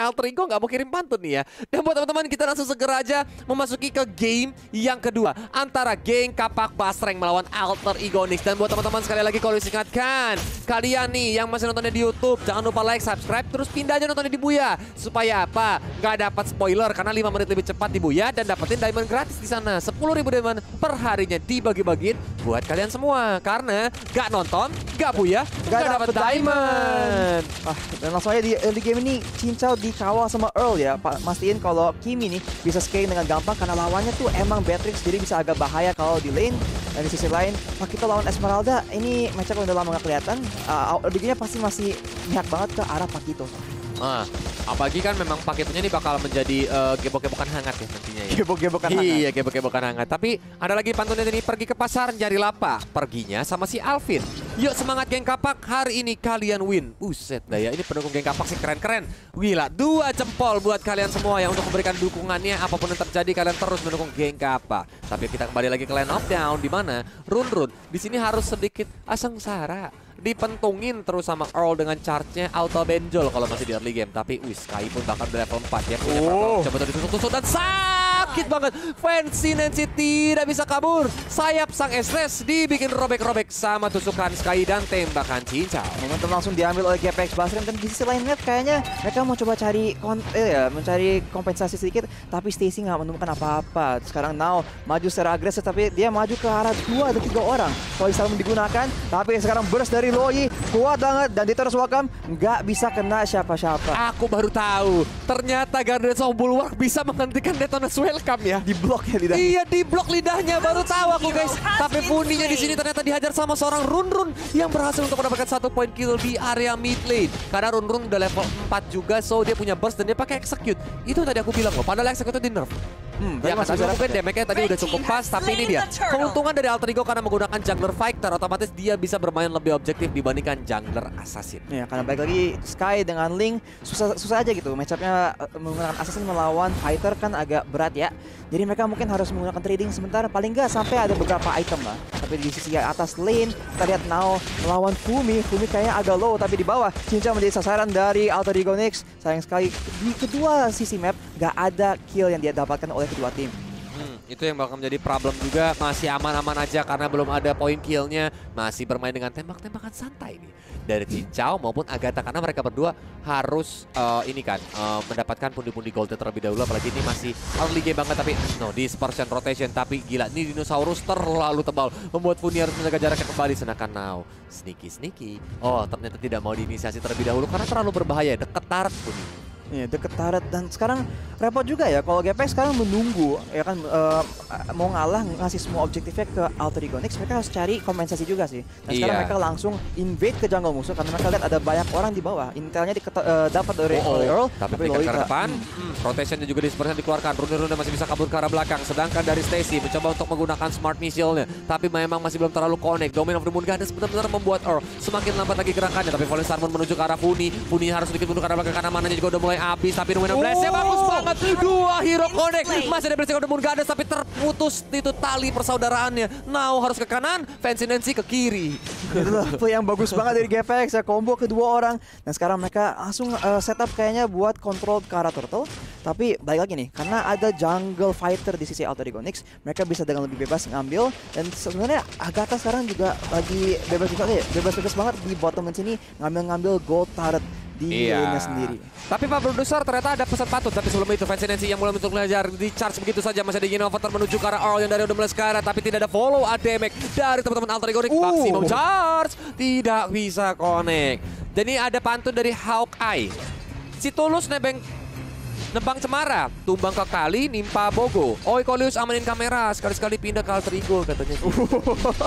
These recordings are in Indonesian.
Alter Ego nggak mau kirim pantun nih ya. Dan buat teman-teman, kita langsung segera aja memasuki ke game yang kedua antara geng Kapak Basreng melawan Alter Ego Nix. Dan buat teman-teman sekali lagi kalau diingatkan, kalian nih yang masih nontonnya di YouTube, jangan lupa like, subscribe, terus pindah aja nontonnya di Buya. Supaya apa? Nggak dapat spoiler karena 5 menit lebih cepat di Buya dan dapetin diamond gratis di sana. 10.000 diamond per harinya dibagi-bagiin buat kalian semua. Karena nggak nonton, nggak Buya, nggak dapat diamond. Dan langsung aja di early game ini Cincau dikawal sama Earl ya. Mastiin kalau Kimi nih bisa scaling dengan gampang karena lawannya tuh emang Beatrix, jadi bisa agak bahaya kalau di lane. Dan di sisi lain, kita lawan Esmeralda, ini matchup udah lama gak kelihatan. Early game-nya pasti masih mihak banget ke arah Pakito. Apalagi kan memang Pakitonya ini bakal menjadi gebok-gebokan hangat ya nantinya ya. Gebok-gebokan hangat. Iya, gebok-gebokan hangat. Tapi ada lagi pantunnya ini, pergi ke pasar nyari lapa. Perginya sama si Alvin. Yuk semangat geng Kapak, hari ini kalian win. Buset dah ya, ini pendukung geng Kapak sih keren-keren. Gila, 2 jempol buat kalian semua yang untuk memberikan dukungannya. Apapun yang terjadi, kalian terus mendukung geng Kapak. Tapi kita kembali lagi ke line of down, di mana Run di sini harus sedikit sengsara. Dipentungin terus sama Earl dengan charge-nya auto benjol kalau masih di early game. Tapi Sky pun bahkan di level 4 ya. Coba ditusuk-tusuk dan sakit banget. Fancy Nancy tidak bisa kabur. Sayap sang Esres dibikin robek-robek sama tusukan Sky dan tembakan Cincau. Momentum langsung diambil oleh GPX Basrem, dan di sisi lainnya kayaknya mereka mau coba cari mencari kompensasi sedikit, tapi Stacy nggak menemukan apa-apa. Sekarang Now maju secara agresif, tapi dia maju ke arah 2 atau 3 orang. Kalau Salmon digunakan, tapi sekarang burst dari Loi kuat banget dan Ditoros Welcome nggak bisa kena siapa-siapa. Aku baru tahu, ternyata Guardians of Bulwark bisa menghentikan Detona's Welcome ya. Di blok ya lidahnya. Iya, di blok lidahnya, baru tahu aku guys. Tapi Puninya di sini ternyata dihajar sama seorang Run yang berhasil untuk mendapatkan 1 point kill di area mid lane. Karena Run udah level 4 juga, so dia punya burst dan dia pakai execute. Itu tadi aku bilang loh, padahal execute di nerf. Ya, tapi mungkin damage-nya tadi udah cukup pas, tapi ini dia keuntungan dari Alter Ego karena menggunakan jungler fighter, otomatis dia bisa bermain lebih objektif dibandingkan jungler assassin. Ya, karena balik lagi Sky dengan Link susah aja gitu. Matchupnya menggunakan assassin melawan fighter kan agak berat ya. Jadi mereka mungkin harus menggunakan trading sementara, paling nggak sampai ada beberapa item lah. Tapi di sisi atas lane kita lihat Now melawan Fumi kayaknya agak low, tapi di bawah Cincau menjadi sasaran dari Alter Ego Nix. Sayang sekali di kedua sisi map nggak ada kill yang dia dapatkan oleh kedua tim. Itu yang bakal menjadi problem juga. Masih aman-aman aja karena belum ada poin killnya. Masih bermain dengan tembak-tembakan santai nih dari Cincau maupun Agatha, karena mereka berdua harus mendapatkan pundi-pundi gold terlebih dahulu. Apalagi ini masih early game banget, tapi dispersion rotation. Tapi gila, ini dinosaurus terlalu tebal membuat Funi harus menjaga jaraknya kembali. Sedangkan Now sneaky. Oh, ternyata tidak mau diinisiasi terlebih dahulu karena terlalu berbahaya, deket tarik Funi. Ya, deket turret, dan sekarang repot juga ya kalau GPX sekarang menunggu ya kan, mau ngalah ngasih semua objektifnya ke Alter Ego Nix. Mereka harus cari kompensasi juga sih. Dan sekarang mereka langsung invade ke jungle musuh karena mereka lihat ada banyak orang di bawah. Intelnya dapat dari Earl, tapi ke arah depan. Rotationnya juga dispersion dikeluarkan. Rune masih bisa kabur ke arah belakang. Sedangkan dari Stacy mencoba untuk menggunakan smart missile-nya, tapi memang masih belum terlalu connect. Domain of the Moon Goddess benar-benar membuat Earl semakin lambat lagi gerakannya. Tapi Fallen Star menuju ke arah Funi. Funi harus sedikit mundur ke arah belakang karena mananya juga udah mulai habis. Tapi Numenor Blast-nya bagus banget. 2 hero connect. Masih ada Blessing of the Moon Goddess, tapi terputus itu tali persaudaraannya. Now harus ke kanan, Fancy Nancy ke kiri. Itulah play yang bagus banget dari GPX ya, combo kedua orang. Dan sekarang mereka langsung setup kayaknya buat kontrol ke arah turtle. Tapi balik lagi nih, karena ada jungle fighter di sisi Alter Ego Nix, mereka bisa dengan lebih bebas ngambil. Dan sebenarnya Agatha sekarang juga lagi bebas banget di bottom lane sini, ngambil gold turret di lane-nya sendiri. Tapi Pak Produser ternyata ada pesan patut. Tapi sebelum itu Fancy Nancy yang mulai untuk belajar di charge begitu saja. Masih ada Genovator menuju ke arah Earl yang dari udah mulai sekarang. Tapi tidak ada follow damage dari teman-teman Alter Ego Nix. Maximum charge tidak bisa connect. Jadi ada pantun dari Hawkeye. Si Tulus nebang Cemara, tumbang ke kali, nimpa Bogo. Oi Kolius amanin kamera, sekali-sekali pindah ke Alter Ego katanya.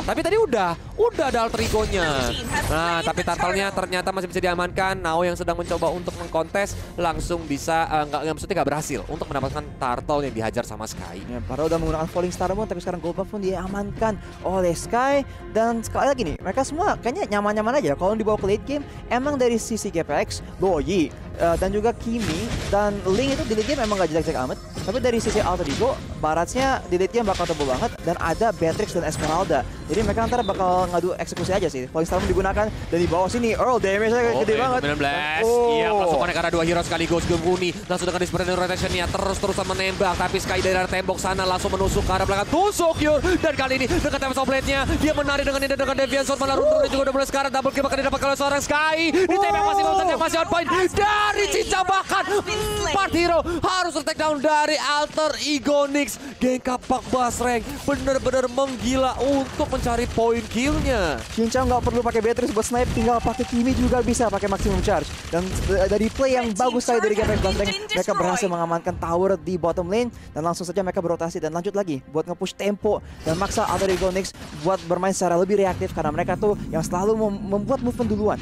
Tapi tadi udah ada Alter Ego-nya. Nah, tapi turtle-nya ternyata masih bisa diamankan. Now yang sedang mencoba untuk mengkontes langsung bisa, nggak berhasil untuk mendapatkan turtle yang dihajar sama Sky. Ya, padahal udah menggunakan Falling Star Moon, tapi sekarang Gold Buff pun diamankan oleh Sky. Dan sekali lagi nih, mereka semua kayaknya nyaman-nyaman aja. Kalau dibawa ke late game, emang dari sisi GPX, Loi, dan juga Kimi dan Link itu di late game emang gak jelek-jelek amat. Tapi dari sisi Alter Ego, Baratsnya di late game bakal tebel banget dan ada Beatrix dan Esmeralda. Jadi mereka antara bakal ngadu eksekusi aja sih. Falling Star digunakan dan di bawah sini Earl damage-nya gede banget. 19. Iya, langsung connect karena 2 hero sekaligus. Gemuni langsung dengan dispersion rotation-nya terus-terusan menembak, tapi Sky dari arah tembok sana langsung menusuk ke arah belakang. Tusuk Yur, dan kali ini dekat Tempest of Blade-nya dia menarik dengan ini dengan Deviant Sword, malah runtuhnya juga udah mulai sekarang double kill bakal didapat oleh seorang Sky. Ditembak masih masih on point dari Cincau, bahkan 4 hero harus take down dari Alter Ego Nyx. Geng Kapak Basreng bener-bener menggila untuk mencari poin killnya. Cincau nggak perlu pakai Beatrix buat snipe, tinggal pakai Kimi juga bisa pakai maximum charge. Dan dari play yang bagus sekali dari Kapak Basreng, mereka berhasil mengamankan tower di bottom lane dan langsung saja mereka berotasi dan lanjut lagi buat nge-push tempo dan maksa Alter Ego Nyx buat bermain secara lebih reaktif karena mereka tuh yang selalu membuat movement duluan.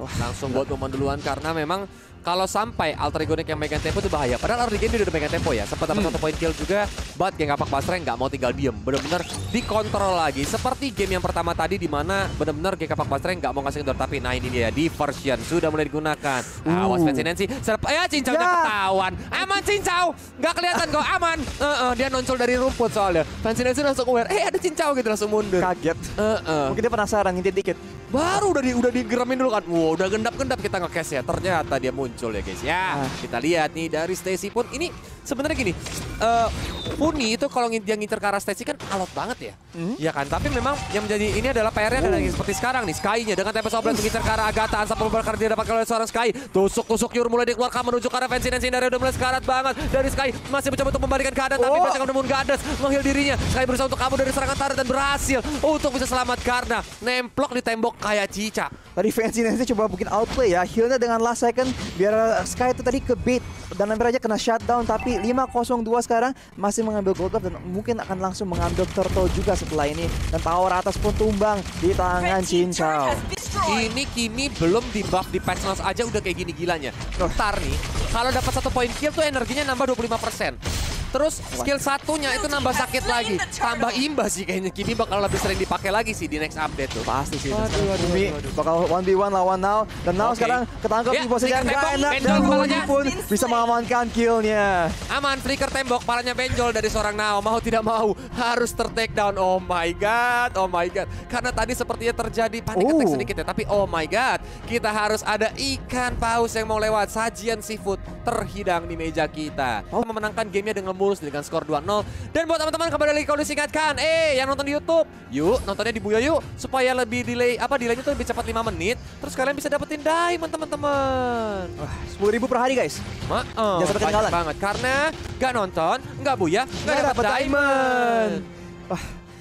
Langsung buat momen duluan karena memang kalau sampai Alter Ego Nyx yang megang tempo itu bahaya. Padahal early game dia udah megang tempo ya. Sempat dapat 1 point kill juga. But Geng Kapak Basreng nggak mau tinggal diem. Bener-bener dikontrol lagi. Seperti game yang pertama tadi di mana bener-bener Geng Kapak Basreng nggak mau ngasih kendor. Tapi nah ini dia diversion sudah mulai digunakan. Awas Fancy Nancy. Ya Cincaunya ketahuan. Aman Cincau. Nggak kelihatan kok aman. Dia nonjol dari rumput soalnya. Fancy Nancy langsung aware. Ada Cincau gitu langsung mundur. Kaget. Mungkin dia penasaran ngintip dikit. Baru udah digeramin dulu kan. Wow, udah gendap-gendap kita nge-cash ya. Ternyata dia muncul ya guys ya. Kita lihat nih dari Stacy pun ini sebenarnya gini. Funi itu kalau dia ngincer ke arah Stacy kan alot banget ya. Iya kan? Tapi memang yang menjadi ini adalah PR-nya adalah seperti sekarang nih. Sky-nya dengan Tempest of Blade mengincer ke arah Agatha. Sampai beberapa dia dapat oleh seorang Sky. Tusuk-tusuk Yur mulai dikeluarkan menuju ke arah Fancy Nancy. Dari udah mulai sekarat banget. Dari Sky masih mencoba untuk membalikan keadaan. Tapi Bajak Namun gak ada menghil dirinya. Sky berusaha untuk kabur dari serangan Tara dan berhasil untuk bisa selamat karena nemplok di tembok kayak cicak. Tadi Fancy Nancy coba bikin outplay ya. Healnya dengan last second biar Sky itu tadi ke bait dan hampir aja kena shutdown, tapi 5-0-2 sekarang masih mengambil gold buff dan mungkin akan langsung mengambil turtle juga setelah ini. Dan tower atas pun tumbang di tangan Cincau. Ini Kimi belum di buff di patch notes aja udah kayak gini gilanya. Ntar nih, kalau dapat 1 point kill tuh energinya nambah 25%. Terus skill satunya itu nambah sakit lagi. Tambah imbas sih kayaknya Kimi bakal lebih sering dipakai lagi sih di next update tuh. Pasti sih. Kimi bakal 1v1 lawan Now. Dan Now sekarang ketangkep di posisi yang gak enak. Dan Funi pun bisa mengamankan killnya. Aman, flicker tembok, palanya benjol dari seorang Now. Mau tidak mau harus ter-take down. Oh my god, oh my god. Karena tadi sepertinya terjadi panik attack sedikit ya. Tapi oh my god, kita harus ada ikan paus yang mau lewat. Sajian seafood terhidang di meja kita. Memenangkan gamenya dengan mulus dengan skor 2-0. Dan buat teman-teman kembali lagi kalau diingatkan, yang nonton di YouTube, yuk nontonnya di Buya yuk supaya lebih delaynya tuh lebih cepat 5 menit. Terus kalian bisa dapetin diamond teman-teman. 10.000 per hari guys. Jangan sampai ketinggalan banget karena nggak nonton, nggak Buya, nggak dapet diamond.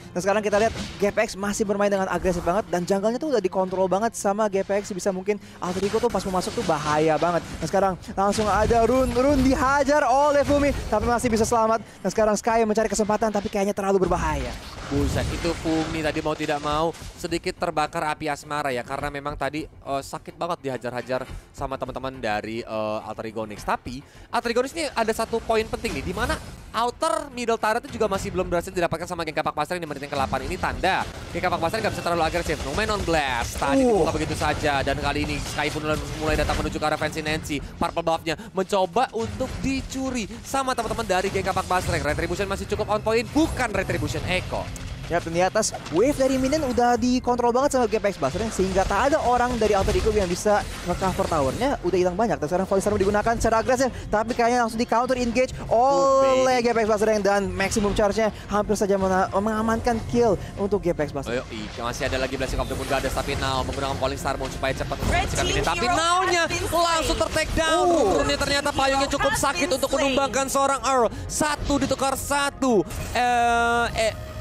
Nah sekarang kita lihat GPX masih bermain dengan agresif banget dan jungle-nya tuh udah dikontrol banget sama GPX. Bisa mungkin Alter Ego tuh pas mau masuk tuh bahaya banget. Nah sekarang langsung ada Run dihajar oleh Fumi tapi masih bisa selamat. Nah sekarang Sky mencari kesempatan tapi kayaknya terlalu berbahaya. Buset, itu Fumi tadi mau tidak mau sedikit terbakar api asmara ya. Karena memang tadi sakit banget dihajar-hajar sama teman-teman dari Alter Ego Nyx. Tapi Alter Ego Nyx ini ada satu poin penting nih, di mana outer middle turret itu juga masih belum berhasil didapatkan sama Geng Kapak Basreng di menit yang ke-8. Ini tanda Geng Kapak Basreng nggak bisa terlalu agresif. No Man on Blast tadi dibuka begitu saja. Dan kali ini Sky pun mulai datang menuju ke arah Fancy Nancy. Purple buff-nya mencoba untuk dicuri sama teman-teman dari Geng Kapak Basreng. Retribution masih cukup on point, bukan Retribution Echo. Ya, di atas wave dari minion udah dikontrol banget sama GPX Basreng sehingga tak ada orang dari Alter Ego yang bisa nge-cover towernya, udah hilang banyak. Dan sekarang Volley Star digunakan secara agresif tapi kayaknya langsung di counter engage oleh GPX Basreng dan maximum charge-nya hampir saja mengamankan kill untuk GPX Basreng. Masih ada lagi Blessing of the Moon Goddess tapi Now menggunakan Falling Star Moon supaya cepat membersihkan ini. Tapi Now-nya langsung ter-take down. Turunnya ternyata payungnya cukup sakit untuk menumbangkan seorang Earl. 1 ditukar 1.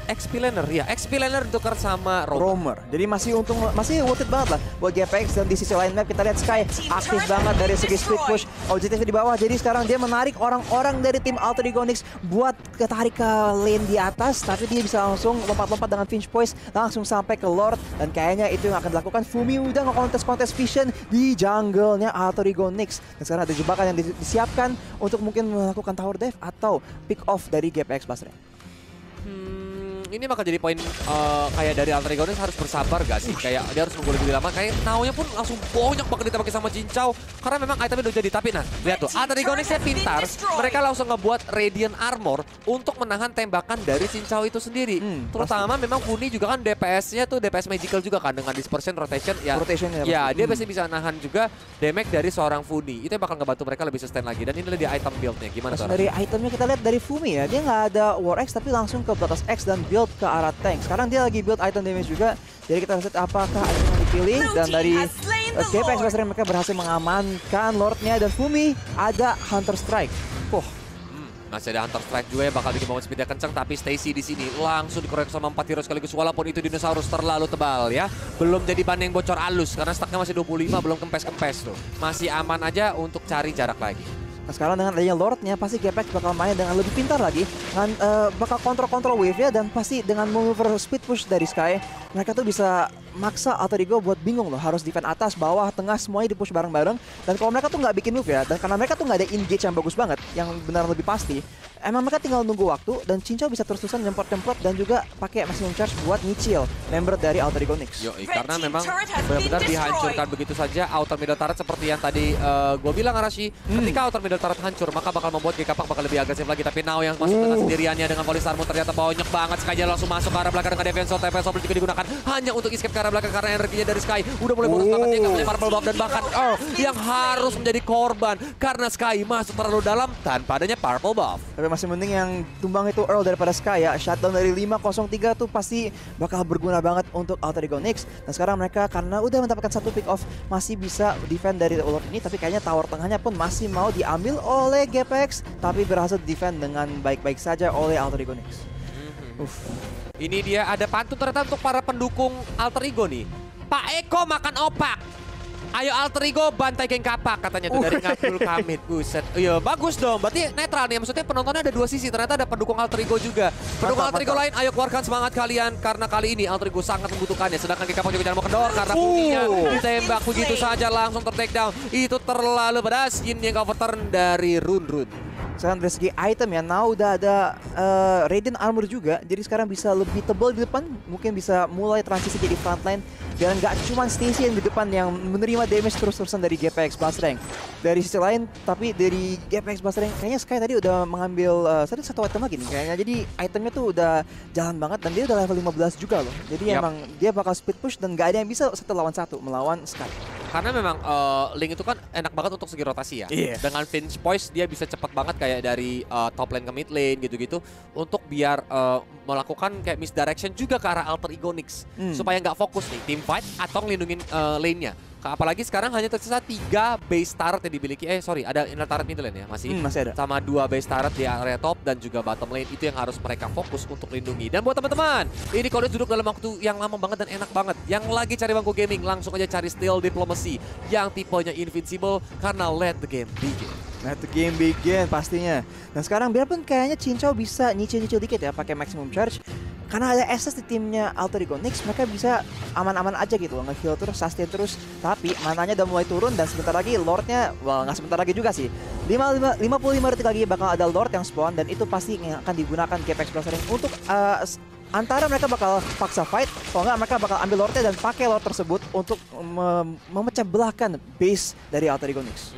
XP-laner, ya XP-laner ditukar sama Roamer. Jadi masih worth it banget lah buat GPX. Dan di sisi lain map kita lihat Sky aktif banget dari segi split push. Objektifnya di bawah, jadi sekarang dia menarik orang-orang dari tim Alter Ego Nyx buat ketarik ke lane di atas. Tapi dia bisa langsung lompat-lompat dengan Finch Poise langsung sampai ke Lord. Dan kayaknya itu yang akan dilakukan. Fumi udah nge-kontes vision di jungle-nya Alter Ego Nyx. Dan sekarang ada jebakan yang disiapkan untuk mungkin melakukan tower dive atau pick off dari GPX Basreng. Ini bakal jadi poin kayak dari Alter Ego harus bersabar gak sih? Kayak dia harus nunggu lebih lama. Kayak Now-nya pun langsung banyak banget ditembaki sama Cincau. Karena memang itemnya udah jadi. Tapi nah, lihat tuh. Alter Ego pintar. Mereka langsung ngebuat Radiant Armor untuk menahan tembakan dari Cincau itu sendiri. Terutama memang Funi juga kan DPS-nya tuh DPS Magical juga kan. Dengan Dispersion, Rotation. Ya, dia biasanya bisa nahan juga damage dari seorang Funi. Itu yang bakal ngebantu mereka lebih sustain lagi. Dan ini di item build-nya. Gimana tuh? Dari itemnya kita lihat dari Fumi ya. Dia nggak ada War X tapi langsung ke Bloodlust X dan build ke arah tank. Sekarang dia lagi build item damage juga. Jadi kita lihat apakah item yang dipilih. Dan dari GPX Blaster mereka berhasil mengamankan Lordnya. Dan Fumi ada Hunter Strike. Masih ada Hunter Strike juga yang bakal bikin momen speednya kencang. Tapi Stacy di sini langsung dikorek sama 4 hero sekaligus. Walaupun itu dinosaurus terlalu tebal ya. Belum jadi ban yang bocor halus. Karena stacknya masih 25, belum kempes-kempes tuh. Masih aman aja untuk cari jarak lagi. Nah sekarang dengan adanya Lordnya pasti GPX bakal main dengan lebih pintar lagi, dengan bakal kontrol wave ya, dan pasti dengan maneuver speed push dari Sky mereka tuh bisa maksa Alter Ego buat bingung loh, harus defend atas, bawah, tengah semuanya di push bareng-bareng. Dan kalau mereka tuh nggak bikin move ya, dan karena mereka tuh nggak ada engage yang bagus banget, yang benar lebih pasti, emang mereka tinggal nunggu waktu dan Cincau bisa terus-terusan nyemprot-nyemprot dan juga pakai maximum charge buat nyicil member dari Alter Ego Nyx. Yoi, karena memang benar-benar dihancurkan begitu saja outer middle turret seperti yang tadi gue bilang Arashi. Ketika outer middle turret hancur, maka bakal membuat Gekapak bakal lebih agresif lagi. Tapi Now yang masuk dengan sendiriannya dengan Police Armor ternyata banyak banget. Sky langsung masuk ke arah belakang dengan Defense Soul. TP Soul juga digunakan hanya untuk escape ke arah belakang karena energinya dari Sky udah mulai boros banget. Dia nggak punya Marble Buff dan bahkan Earl yang harus menjadi korban karena Sky masuk terlalu dalam tanpa adanya Purple Buff. Tapi masih mending yang tumbang itu Earl daripada Sky ya. Shutdown dari 503 tuh pasti bakal berguna banget untuk Alter Ego Nyx. Dan sekarang mereka karena udah mendapatkan satu pick off masih bisa defend dari Lord ini. Tapi kayaknya tower tengahnya pun masih mau diambil oleh GPX. Tapi berhasil defend dengan baik-baik saja oleh Alter Ego Nyx. Ini dia ada pantun ternyata untuk para pendukung Alter Ego nih. Pak Eko makan opak. Ayo Alter Ego bantai geng kapak katanya tuh dari Ngabdul Kamid. Buset. Iya bagus dong. Berarti netral nih. Maksudnya penontonnya ada dua sisi. Ternyata ada pendukung Alter Ego juga. Pendukung Alter Ego lain ayo keluarkan semangat kalian. Karena kali ini Alter Ego sangat membutuhkannya. Sedangkan geng kapak juga jangan mau kendor. Karena punya ditembak begitu saja langsung ter-take down. Itu terlalu pedas. Ini yang overturn dari Run. Sekarang dari segi item ya, Now udah ada Radiant Armor juga. Jadi sekarang bisa lebih tebal di depan. Mungkin bisa mulai transisi jadi frontline. Dan nggak cuma Stacy yang di depan yang menerima damage terus-terusan dari GPX Blastrank. Dari sisi lain, tapi dari GPX Blastrank kayaknya Sky tadi udah mengambil satu item lagi nih kayaknya. Jadi itemnya tuh udah jalan banget dan dia udah level 15 juga loh. Jadi emang dia bakal speed push dan nggak ada yang bisa 1 lawan 1 melawan Sky. Karena memang Link itu kan enak banget untuk segi rotasi ya. Dengan Finch Poise dia bisa cepat banget kayak dari top lane ke mid lane gitu-gitu. Untuk biar melakukan kayak misdirection juga ke arah Alter Ego Nyx. Supaya nggak fokus nih team fight atau ngelindungin lane-nya. Apalagi sekarang hanya tersisa 3 base turret yang dimiliki. Ada inner turret middle lane ya masih ada. Sama 2 base turret di area top dan juga bottom lane. Itu yang harus mereka fokus untuk lindungi. Dan buat teman-teman, ini kalau duduk dalam waktu yang lama banget dan enak banget. Yang lagi cari bangku gaming, langsung aja cari Steel Diplomacy yang tipenya invincible karena let the game begin. Let the game begin pastinya. Dan sekarang biarpun kayaknya Cincau bisa nyicil-nyicil dikit ya pakai maximum charge. Karena ada SS di timnya Alter Ego Nyx, mereka bisa aman-aman aja gitu, nge-heal terus, sustain terus. Tapi mananya udah mulai turun dan sebentar lagi Lordnya, nggak sebentar lagi juga sih. 55 detik lagi bakal ada Lord yang spawn dan itu pasti yang akan digunakan GPX Blastrank untuk antara mereka bakal paksa fight, kalau nggak mereka bakal ambil Lordnya dan pakai Lord tersebut untuk memecah belahkan base dari Alter Ego Nyx.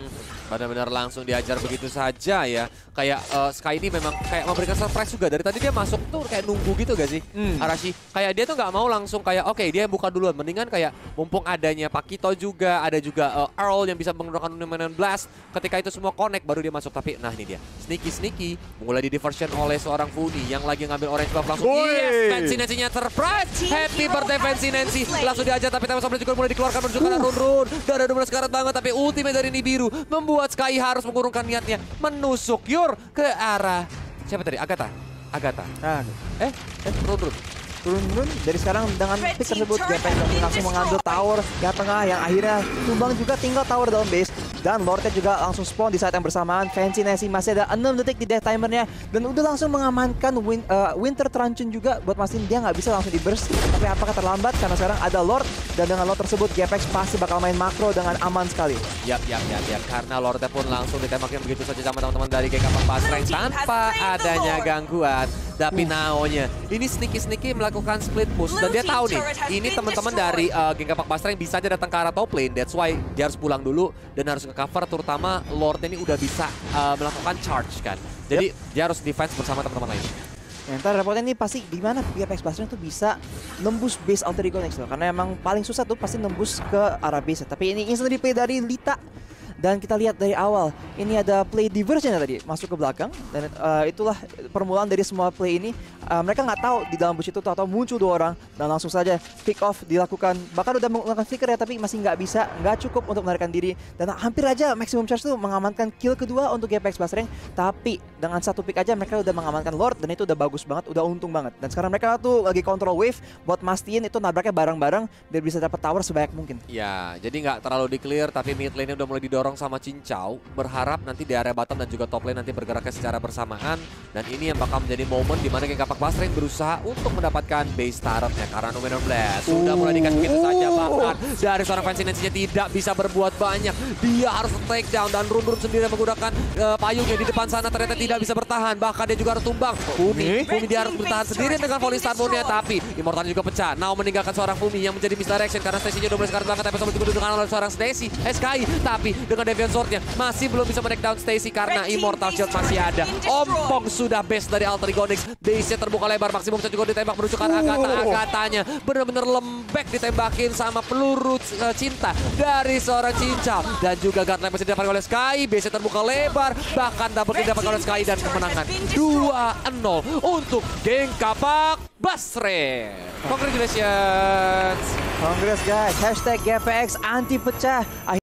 Benar-benar langsung diajar begitu saja ya. Kayak Sky ini memang kayak memberikan surprise juga. Dari tadi dia masuk tuh kayak nunggu gitu gak sih Arashi? Kayak dia tuh nggak mau langsung kayak oke, dia buka duluan. Mendingan kayak mumpung adanya Pakito juga, ada juga Earl yang bisa menggunakan Luminous Blast. Ketika itu semua connect baru dia masuk. Tapi nah ini dia, sneaky mulai di diversion oleh seorang Funi yang lagi ngambil orange buff langsung. Yes, Fancy Nancy-nya surprise. Happy birthday Fancy Nancy. Langsung diajar tapi Time juga mulai dikeluarkan menuju ke arah Run. Gak ada 12 karat banget tapi ultimate dari Nibiru membuat Sky harus mengurungkan niatnya menusuk Yor ke arah siapa tadi? Agatha. Run dari sekarang dengan pick tersebut GPX langsung mengambil tower yang tengah yang akhirnya tumbang juga, tinggal tower dalam base dan Lordnya juga langsung spawn di saat yang bersamaan. Fancy Nancy masih ada 6 detik di death timernya dan udah langsung mengamankan Winter Truncheon juga buat mastiin dia nggak bisa langsung di burst. Tapi apakah terlambat karena sekarang ada Lord dan dengan Lord tersebut GPX pasti bakal main makro dengan aman sekali. Yap. Karena Lordnya pun langsung ditembaknya begitu saja sama teman-teman dari geng Kapak Basreng tanpa adanya gangguan. Tapi Naonya ini sneaky melakukan split push dan dia tahu nih ini teman-teman dari geng Kapak Basreng bisa aja datang ke arah top lane. That's why dia harus pulang dulu dan harus nge-cover, terutama Lordnya ini udah bisa melakukan charge kan. Jadi dia harus defense bersama teman-teman lain. Nah, ntar repotnya nih pasti di mana GPX Basreng tuh bisa nembus base Alter Ego Next loh. Karena emang paling susah tuh pasti nembus ke arah base. Tapi ini instant replay dari Lita. Dan kita lihat dari awal, ini ada play diversion tadi, masuk ke belakang. Dan itulah permulaan dari semua play ini. Mereka nggak tahu di dalam bush itu atau muncul 2 orang. Dan langsung saja pick off dilakukan. Bahkan udah menggunakan flicker ya, tapi masih nggak cukup untuk melarikan diri. Dan hampir aja maximum charge tuh mengamankan kill kedua untuk GPX Basreng. Tapi dengan 1 pick aja mereka udah mengamankan Lord. Dan itu udah bagus banget, udah untung banget. Dan sekarang mereka tuh lagi control wave buat mastiin itu nabraknya bareng-bareng biar bisa dapat tower sebanyak mungkin. Ya, jadi nggak terlalu di-clear, tapi mid lane-nya udah mulai didorong sama Cincau. Berharap nanti di area bottom dan juga top lane nanti bergeraknya secara bersamaan. Dan ini yang bakal menjadi momen di mana geng Kapak Basreng berusaha untuk mendapatkan base turret-nya. Karena Numenor Blast sudah mulai dikasih begitu saja. Bahkan dari seorang Fancy Nancy tidak bisa berbuat banyak. Dia harus take down dan Run sendiri menggunakan payungnya di depan sana ternyata tidak bisa bertahan. Bahkan dia juga harus tumbang. Fumi dia harus bertahan sendiri dengan volley stun moon-nya, tapi Immortal juga pecah. Now meninggalkan seorang Fumi yang menjadi misdirection karena Stacy-nya udah mulai sekarang belakang, tapi sama didudukan oleh seorang Stacy SKI, tapi dengan Deviant Sword-nya masih belum bisa menaik down Stacy karena Immortal Shield masih ada. Ompong sudah base dari Alter Ego Next. Base-nya terbuka lebar, maksimum juga ditembak menuju ke Agatha-nya. Bener-bener lembek ditembakin sama peluru cinta dari seorang Cincau. Dan juga Godlike masih didapatkan oleh Sky. Base-nya terbuka lebar, bahkan double kill didapatkan oleh Sky dan kemenangan 2-0 untuk geng Kapak Basreng. Congratulations. Congrats guys, #GPX anti pecah.